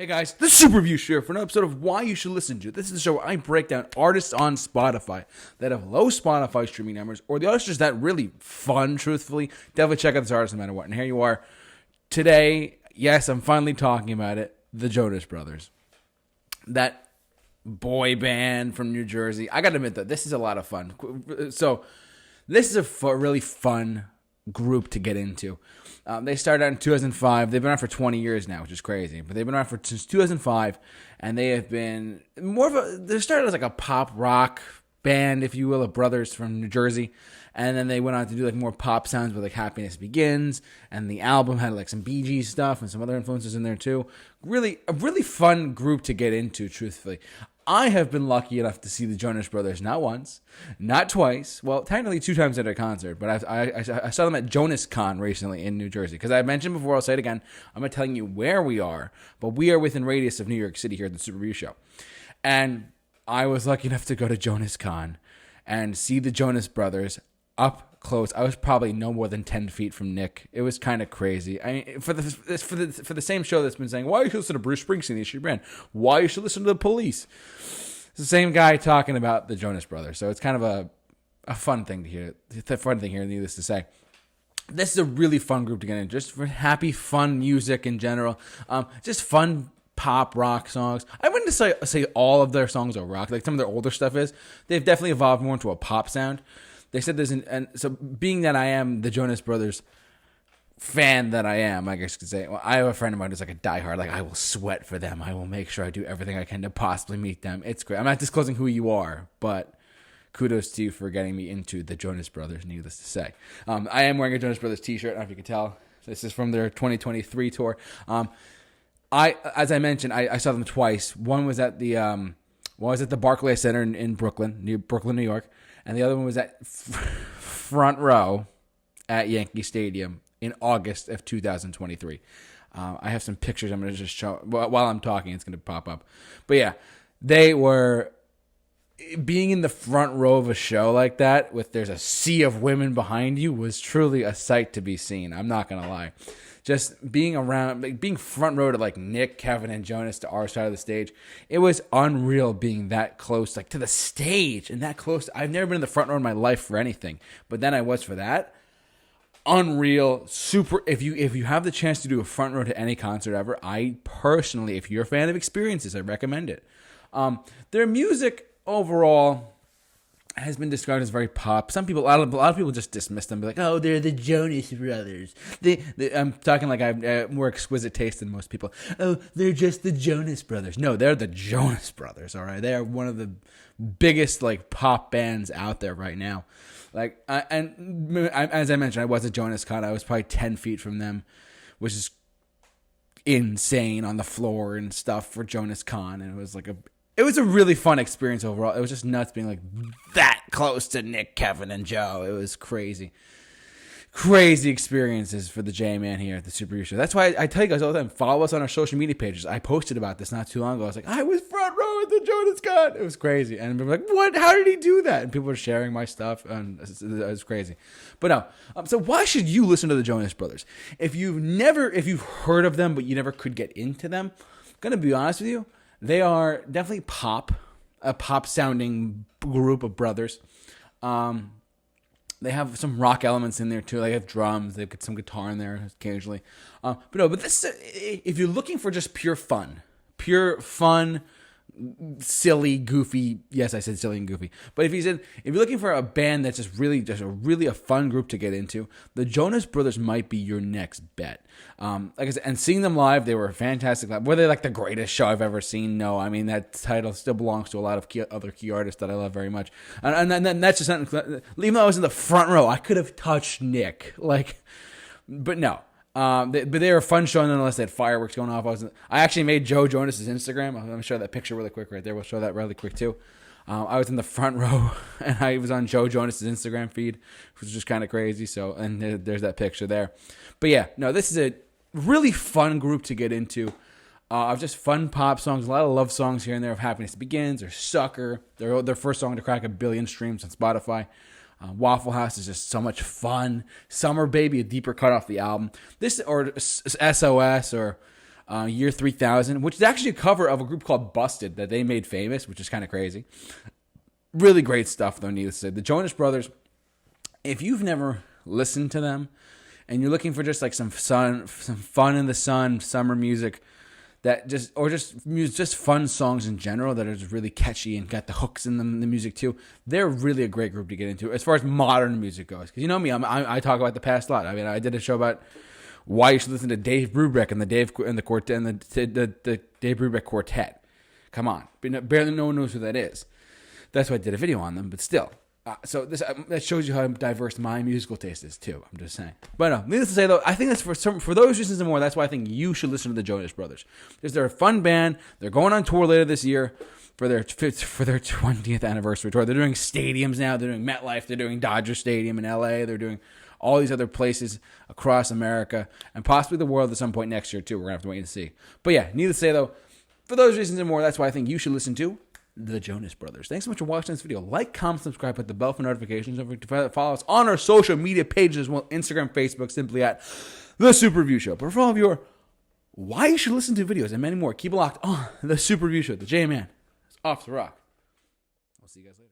Hey guys, this is Super Review Show for an episode of Why You Should Listen to. This is the show where I break down artists on Spotify that have low Spotify streaming numbers, or the artists that really fun, truthfully. Definitely check out this artist no matter what. And here you are. Today, yes, I'm finally talking about it, the Jonas Brothers. That boy band from New Jersey. I gotta admit that this is a lot of fun. So, this is a really fun group to get into. They started out in 2005. They've been around for 20 years now, which is crazy. But they've been around since 2005, and they have been they started as like a pop rock band, if you will, of brothers from New Jersey. And then they went on to do like more pop sounds with like Happiness Begins, and the album had like some Bee Gees stuff and some other influences in there too. A really fun group to get into, truthfully. I have been lucky enough to see the Jonas Brothers not once, not twice. Well, technically 2 times at a concert, but I saw them at Jonas Con recently in New Jersey. Because I mentioned before, I'll say it again, I'm not telling you where we are, but we are within radius of New York City here at the Super Review Show. And I was lucky enough to go to Jonas Con and see the Jonas Brothers up close. I was probably no more than 10 feet from Nick. It was kind of crazy. I mean, for the same show that's been saying, why you should listen to Bruce Springsteen, the issue brand, why you should listen to the Police. It's the same guy talking about the Jonas Brothers. So it's kind of a fun thing to hear. It's a fun thing here, needless to say. This is a really fun group to get in. Just for happy, fun music in general. Just fun pop rock songs. I wouldn't say all of their songs are rock. Like some of their older stuff is. They've definitely evolved more into a pop sound. They said there's and so being that I am the Jonas Brothers fan that I am, I guess you could say. Well, I have a friend of mine who's like a diehard. Like, I will sweat for them. I will make sure I do everything I can to possibly meet them. It's great. I'm not disclosing who you are, but kudos to you for getting me into the Jonas Brothers, needless to say. I am wearing a Jonas Brothers t-shirt. I don't know if you can tell. This is from their 2023 tour. As I mentioned, I saw them twice. One was at the Barclays Center in Brooklyn, New York. And the other one was at front row at Yankee Stadium in August of 2023. I have some pictures I'm going to just show. While I'm talking, it's going to pop up. But yeah, they were being in the front row of a show like that with there's a sea of women behind you was truly a sight to be seen. I'm not going to lie. Just being around, like being front row to like Nick, Kevin, and Jonas to our side of the stage, it was unreal being that close, like to the stage and that close. I've never been in the front row in my life for anything, but then I was for that. Unreal, super. If you have the chance to do a front row to any concert ever, I personally, if you're a fan of experiences, I recommend it. Their music overall has been described as very pop. Some people, a lot of people just dismiss them, be like, "Oh, they're the Jonas Brothers." I'm talking like I have more exquisite taste than most people. Oh, they're just the Jonas Brothers. No, they're the Jonas Brothers. All right, they are one of the biggest like pop bands out there right now. Like, as I mentioned, I was at Jonas Con. I was probably 10 feet from them, which is insane, on the floor and stuff for Jonas Con, and it was a really fun experience overall. It was just nuts being like that close to Nick, Kevin, and Joe. It was crazy. Crazy experiences for the J-Man here at the Super Review Show. That's why I tell you guys all the time, follow us on our social media pages. I posted about this not too long ago. I was like, I was front row at the Jonas Con. It was crazy. And people were like, what? How did he do that? And people were sharing my stuff, and it was crazy. But no. So why should you listen to the Jonas Brothers? If you've heard of them, but you never could get into them, I'm going to be honest with you, they are definitely a pop-sounding group of brothers. They have some rock elements in there too. They have drums. They've got some guitar in there occasionally. But this, if you're looking for just pure fun, silly, goofy. Yes, I said silly and goofy. But if you're looking for a band that's just a fun group to get into, the Jonas Brothers might be your next bet. Like I said, and seeing them live, they were fantastic live. Were they like the greatest show I've ever seen? No, I mean that title still belongs to a lot of other key artists that I love very much. And that's just something. Even though I was in the front row, I could have touched Nick. But no. But they were a fun show nonetheless. They had fireworks going off. I actually made Joe Jonas's Instagram. I'm going to show that picture really quick right there. We'll show that really quick too. I was in the front row, and I was on Joe Jonas's Instagram feed, which was just kind of crazy. So, and there's that picture there. But yeah, no, this is a really fun group to get into. Of just fun pop songs, a lot of love songs here and there. Of Happiness Begins or Sucker. Their first song to crack 1 billion streams on Spotify. Waffle House is just so much fun. Summer Baby, a deeper cut off the album. This or SOS or Year 3000, which is actually a cover of a group called Busted that they made famous, which is kind of crazy. Really great stuff, though, needless to say. The Jonas Brothers, if you've never listened to them and you're looking for just like some fun in the sun, summer music, just fun songs in general that are just really catchy and got the hooks in them, the music too, they're really a great group to get into as far as modern music goes. Because you know me, I talk about the past a lot. I mean, I did a show about why you should listen to Dave Brubeck and the Dave Brubeck Quartet. Come on, barely no one knows who that is. That's why I did a video on them, but still. So that shows you how diverse my musical taste is too. I'm just saying. But no, needless to say though, I think that's for those reasons and more. That's why I think you should listen to the Jonas Brothers, because they're a fun band. They're going on tour later this year for their 20th anniversary tour. They're doing stadiums now. They're doing MetLife. They're doing Dodger Stadium in LA. They're doing all these other places across America and possibly the world at some point next year too. We're gonna have to wait and see. But yeah, needless to say though, for those reasons and more, that's why I think you should listen to the Jonas Brothers. Thanks so much for watching this video. Like, comment, subscribe, hit the bell for notifications. Don't forget to follow us on our social media pages as well, Instagram, Facebook, simply at The Super Review Show. But for all of your why you should listen to videos and many more, keep it locked on The Super Review Show. The J-Man is off the rock. I'll see you guys later.